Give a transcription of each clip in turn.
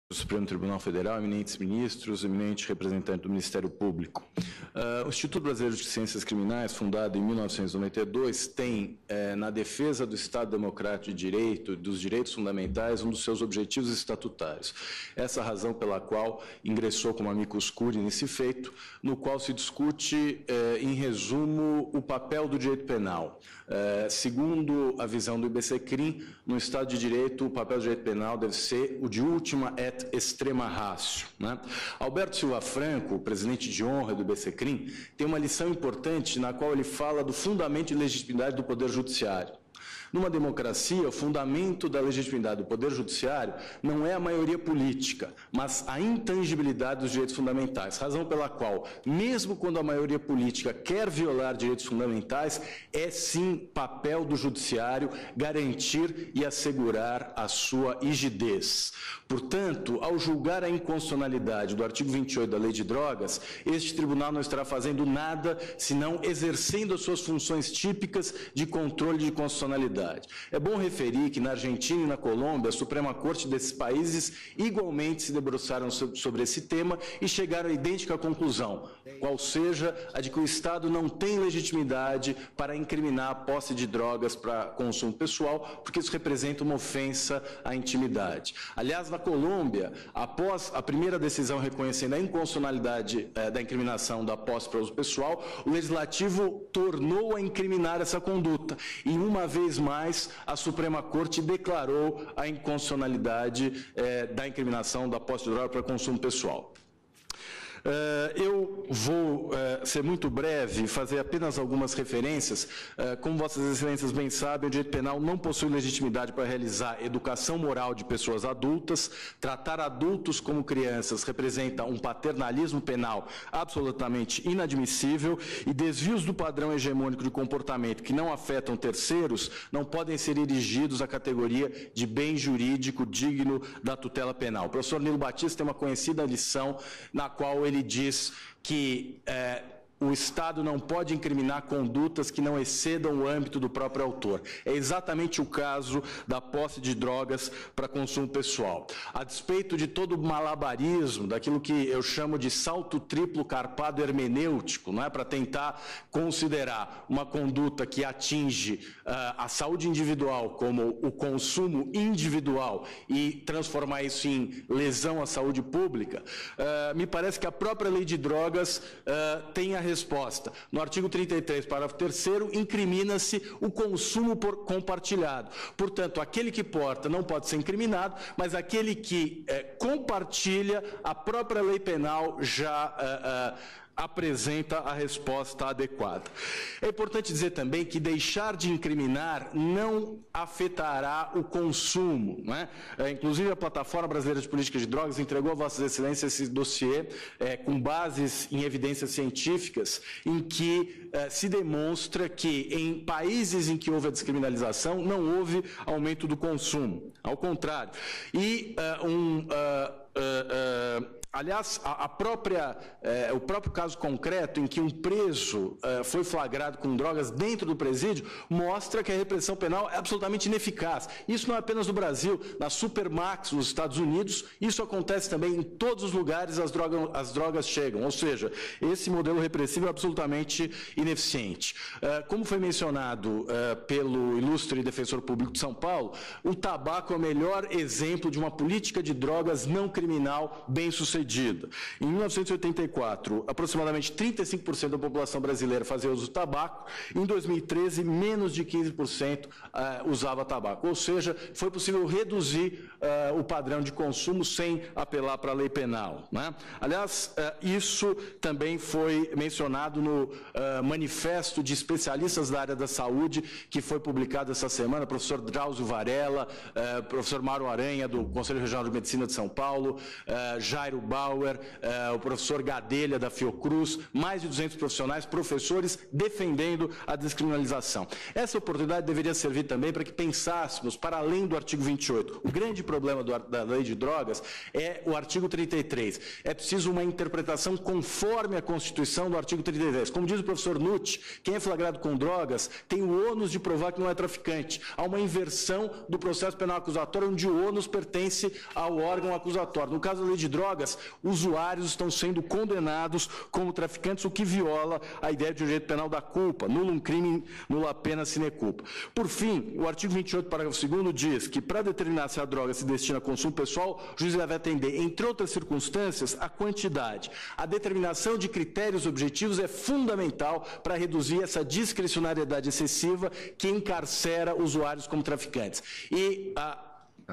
do Supremo Tribunal Federal, eminentes ministros, eminente representante do Ministério Público. O Instituto Brasileiro de Ciências Criminais, fundado em 1992, tem, na defesa do Estado Democrático de Direito e dos direitos fundamentais, um dos seus objetivos estatutários. Essa é a razão pela qual ingressou como amicus curiae nesse feito, no qual se discute, em resumo, o papel do direito penal. Segundo a visão do IBCCRIM, no Estado de Direito, o papel do direito penal deve ser o de última et extrema ratio, né? Alberto Silva Franco, presidente de honra do IBCCRIM, tem uma lição importante na qual ele fala do fundamento de legitimidade do Poder Judiciário. Numa democracia, o fundamento da legitimidade do Poder Judiciário não é a maioria política, mas a intangibilidade dos direitos fundamentais, razão pela qual, mesmo quando a maioria política quer violar direitos fundamentais, é sim papel do Judiciário garantir e assegurar a sua rigidez. Portanto, ao julgar a inconstitucionalidade do artigo 28 da Lei de Drogas, este tribunal não estará fazendo nada, senão exercendo as suas funções típicas de controle de constitucionalidade. É bom referir que na Argentina e na Colômbia, a Suprema Corte desses países igualmente se debruçaram sobre esse tema e chegaram à idêntica conclusão, qual seja a de que o Estado não tem legitimidade para incriminar a posse de drogas para consumo pessoal, porque isso representa uma ofensa à intimidade. Aliás, na Colômbia, após a primeira decisão reconhecendo a inconstitucionalidade da incriminação da posse para uso pessoal, o Legislativo tornou a incriminar essa conduta e, uma vez mais, a Suprema Corte declarou a inconstitucionalidade da incriminação da posse de droga para consumo pessoal. Eu vou ser muito breve e fazer apenas algumas referências. Como Vossas Excelências bem sabem, o direito penal não possui legitimidade para realizar educação moral de pessoas adultas. Tratar adultos como crianças representa um paternalismo penal absolutamente inadmissível e desvios do padrão hegemônico de comportamento que não afetam terceiros não podem ser erigidos à categoria de bem jurídico digno da tutela penal. O professor Nilo Batista tem uma conhecida lição na qual ele diz que o Estado não pode incriminar condutas que não excedam o âmbito do próprio autor. É exatamente o caso da posse de drogas para consumo pessoal. A despeito de todo o malabarismo, daquilo que eu chamo de salto triplo carpado hermenêutico, não é, para tentar considerar uma conduta que atinge a saúde individual como o consumo individual e transformar isso em lesão à saúde pública, me parece que a própria lei de drogas tem a resposta. No artigo 33, parágrafo 3º, incrimina-se o consumo compartilhado. Portanto, aquele que porta não pode ser incriminado, mas aquele que compartilha, a própria lei penal já apresenta a resposta adequada. É importante dizer também que deixar de incriminar não afetará o consumo, não é? Inclusive, a Plataforma Brasileira de Política de Drogas entregou a Vossas Excelências esse dossiê com bases em evidências científicas, em que se demonstra que em países em que houve a descriminalização não houve aumento do consumo, ao contrário. E aliás, o próprio caso concreto em que um preso foi flagrado com drogas dentro do presídio mostra que a repressão penal é absolutamente ineficaz. Isso não é apenas no Brasil, na Supermax, nos Estados Unidos, isso acontece também em todos os lugares as drogas chegam, ou seja, esse modelo repressivo é absolutamente ineficiente. Como foi mencionado pelo ilustre defensor público de São Paulo, o tabaco é o melhor exemplo de uma política de drogas não criminal bem-sucedida. Em 1984, aproximadamente 35% da população brasileira fazia uso de tabaco. Em 2013, menos de 15% usava tabaco. Ou seja, foi possível reduzir o padrão de consumo sem apelar para a lei penal, né? Aliás, isso também foi mencionado no manifesto de especialistas da área da saúde, que foi publicado essa semana, professor Drauzio Varela, professor Mário Aranha, do Conselho Regional de Medicina de São Paulo, Jairo Bauer, o professor Gadelha, da Fiocruz, mais de 200 profissionais, professores, defendendo a descriminalização. Essa oportunidade deveria servir também para que pensássemos, para além do artigo 28. O grande problema da lei de drogas é o artigo 33. É preciso uma interpretação conforme a Constituição do artigo 33. Como diz o professor Nutt, quem é flagrado com drogas tem o ônus de provar que não é traficante. Há uma inversão do processo penal acusatório, onde o ônus pertence ao órgão acusatório. No caso da lei de drogas, usuários estão sendo condenados como traficantes, o que viola a ideia de direito penal da culpa, nullum crimen, nulla pena sine culpa. Por fim, o artigo 28, parágrafo 2º, diz que, para determinar se a droga se destina a consumo pessoal, o juiz deve atender, entre outras circunstâncias, a quantidade. A determinação de critérios objetivos é fundamental para reduzir essa discricionariedade excessiva que encarcera usuários como traficantes. E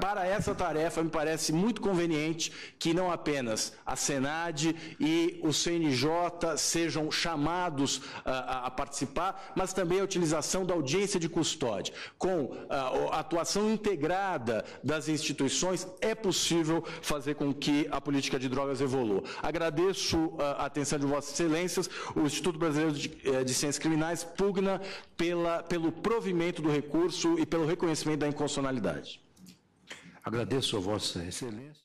para essa tarefa, me parece muito conveniente que não apenas a Senad e o CNJ sejam chamados a participar, mas também a utilização da audiência de custódia. Com a atuação integrada das instituições, é possível fazer com que a política de drogas evolua. Agradeço a atenção de Vossas Excelências. O Instituto Brasileiro de Ciências Criminais pugna pelo provimento do recurso e pelo reconhecimento da inconstitucionalidade. Agradeço a Vossa Excelência.